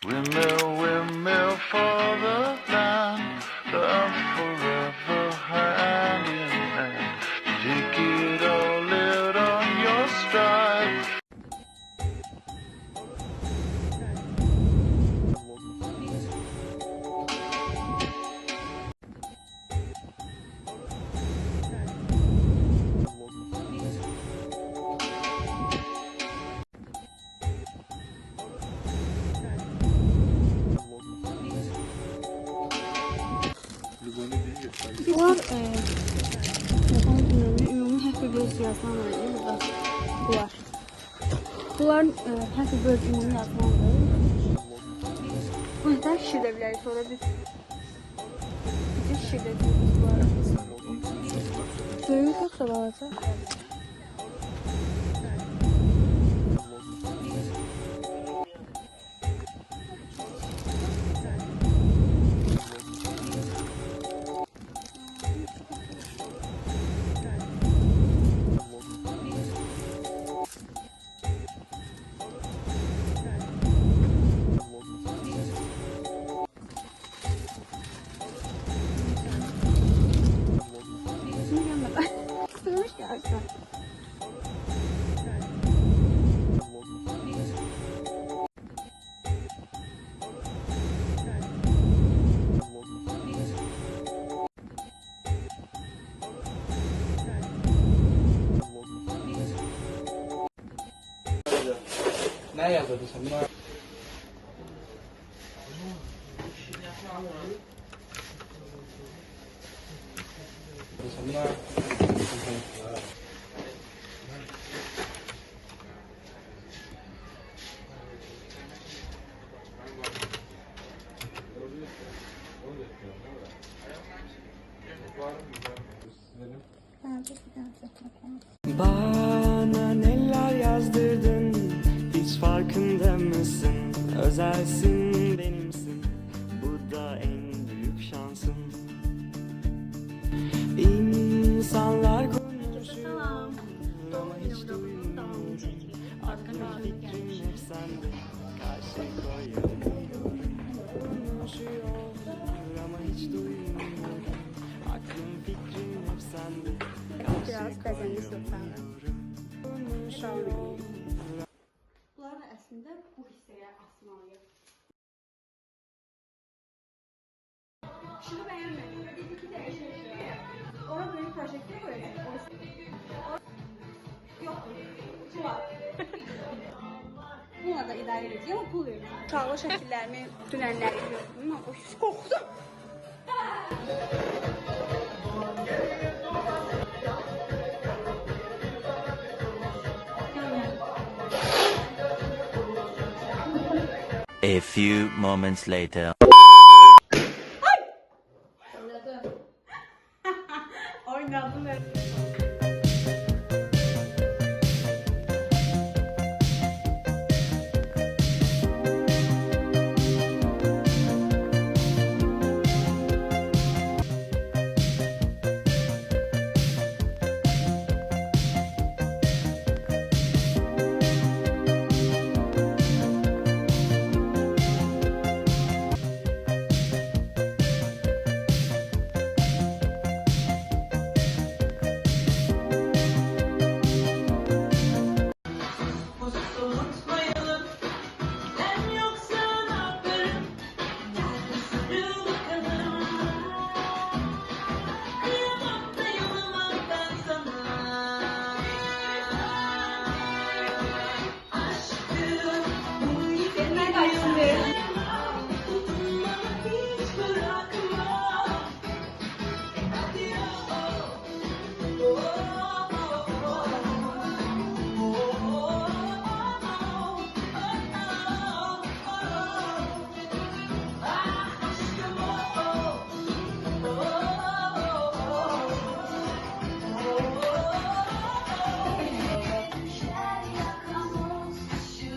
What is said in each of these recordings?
Windmill, windmill for the land, love forever hand in hand. Take it all, live on your stride. Bunlar telefon ümumi Happy Birthday yazılan var burada. Bunlar. Bunlar Happy Birthday ümumi yazılan var. Bu yüzden şişirebiliriz. Sonra biz şişirebiliriz bunları. Suyu çok sabahlatı. Sığmış ya aslında. Ne yazıyordu sen? Buna... Bana neler yazdırdın, hiç farkında mısın? Özelsin, benimsin, bu da en büyük şansın. İnsanlar konuşuyor ama hiç duymuyor. Aklım fikrim hep sende, karşı koyamıyorum. Konuşuyor ama hiç duymuyor. Aklım fikrim hep sende, Biraz beğenmiş lütfen. Bunlar aslında bu hissəyə asmalıyıq. Şunu beğenmedim. Dedi ki değişir. Ona böyle projektör koyacağız. Yok. Şu var. Buna da idare edeceğim ama pul verir. Çağla şəkillərimi dünənləri gördüm ama o hiç qorxdum. A few moments later. Oynadım.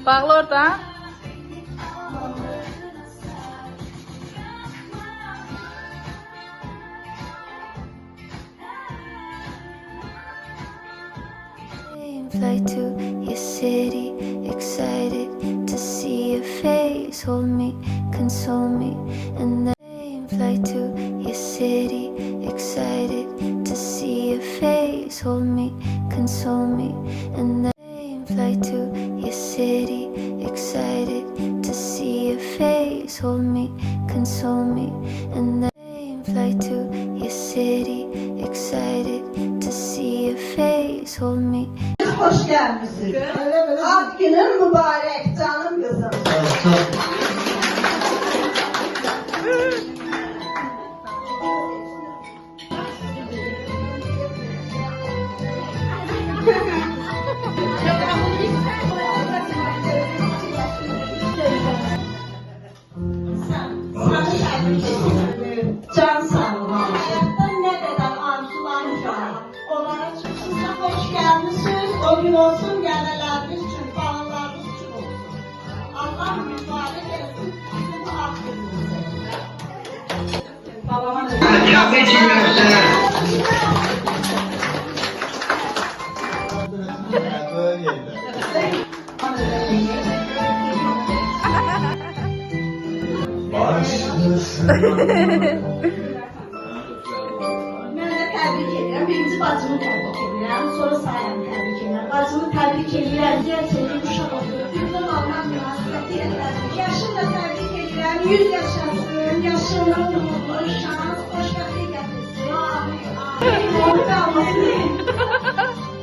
Bağlı orada. Fly to your city, excited to see your face. Hold me, console me, and then fly to your city. Excited to see your face. Hold me, console me, and then fly to your city. Excited to see your face. Hold me, console me, and then fly to your city. Excited to see your face. Hold me. Hoş gelmişsiniz. Ad günün mübarek canım kızım. Can sağlığı. Hayatta ne kadar arzularım var. Onlara çıksınca hoş gelmişsiniz. O gün olsun geleleriniz için, bağlarınız için olsun. Allah mübarek etsin sizin bu aklınızı. Babama Ben de tebrik ederim. Birinci bacımı tebrik ederim. Sonra sayemı tebrik ederim. Bacımı tebrik ederim. Gerçekten uşaq oturup birden almaq münasibətilə yaşını da tebrik ederim. 100 yaşasın. Yaşını mutlu, şans, xoşbəxtlik gətirsin. Amin. Onu qalmasın.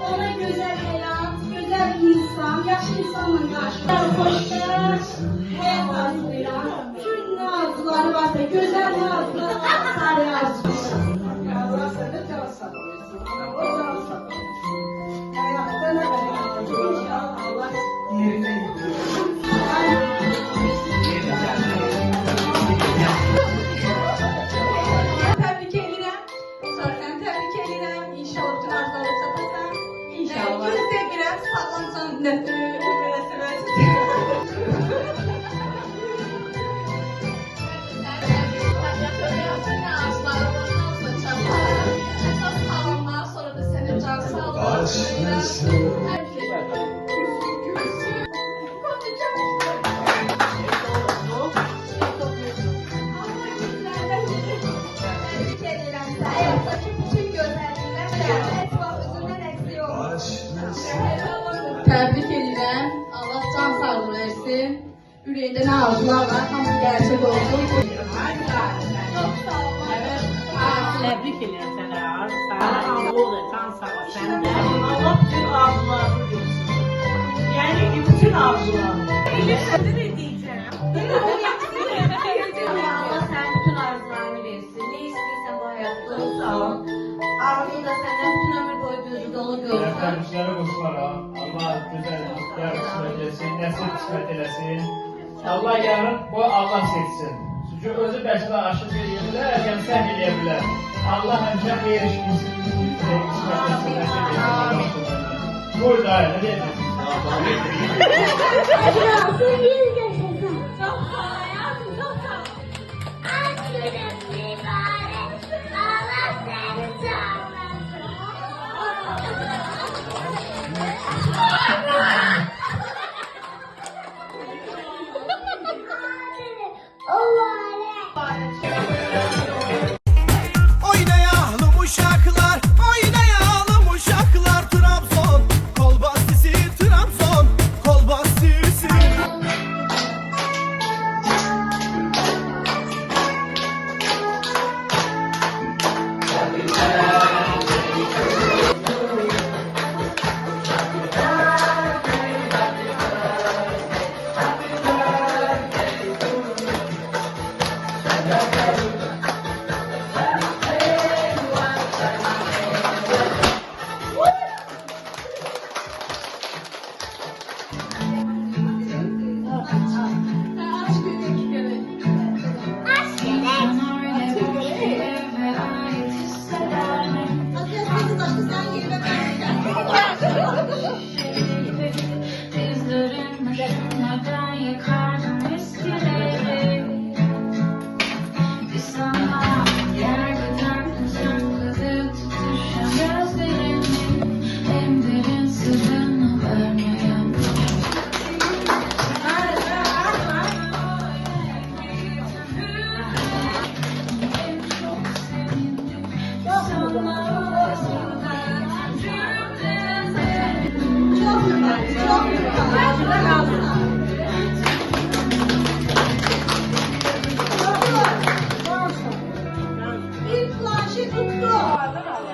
Ona gözəl həyat, gözəl insan, yaxşı insanla qarşılar. Xoşbəxt həyat arzulayıram. Bütün nə arzuları varsa, gözəl nə arzuları varsa, sarı arzulayıram. Allah sənə can sağlasın. O can sağlasın. Həyatda nə qədər inşallah Allah yerinə Təbrik edirəm. Zaten təbrik edirəm. İnşallah bütün arzuları çatasan. İnşallah. Yüz deyirəm, sağlamsan, Təbrik edirəm. Allah can sağlığı versin. Ürəyində nə arzular var, hamısı gerçək olsun. Tebrik ederim seni abi. Sana sağlığı da can sağlığı sen de. Allah bütün arzularını versin. Yani bütün arzularını. Ne diyeceğim? Allah sen bütün arzularını versin. Ne istiyorsan bu hayatta olsun. Arzunu da senden bütün ömür boyu gözü dolu görsün. Kardeşlere kusura. Allah güzel kutlar kısmet etsin, nesip kısmet eylesin. Allah yarın bu Allah seçsin. Çünkü özü bəşdə aşıq edə bilər, kəmsən edə bilər. Allah həmişə xeyir işləsin, kısmet etsin, nesip etsin. Burada, nə deyəcək? Oynayalım uşaklar, oynayalım uşaklar. Trabzon, kol bastisi, Trabzon, kol bastisi. duadan alır.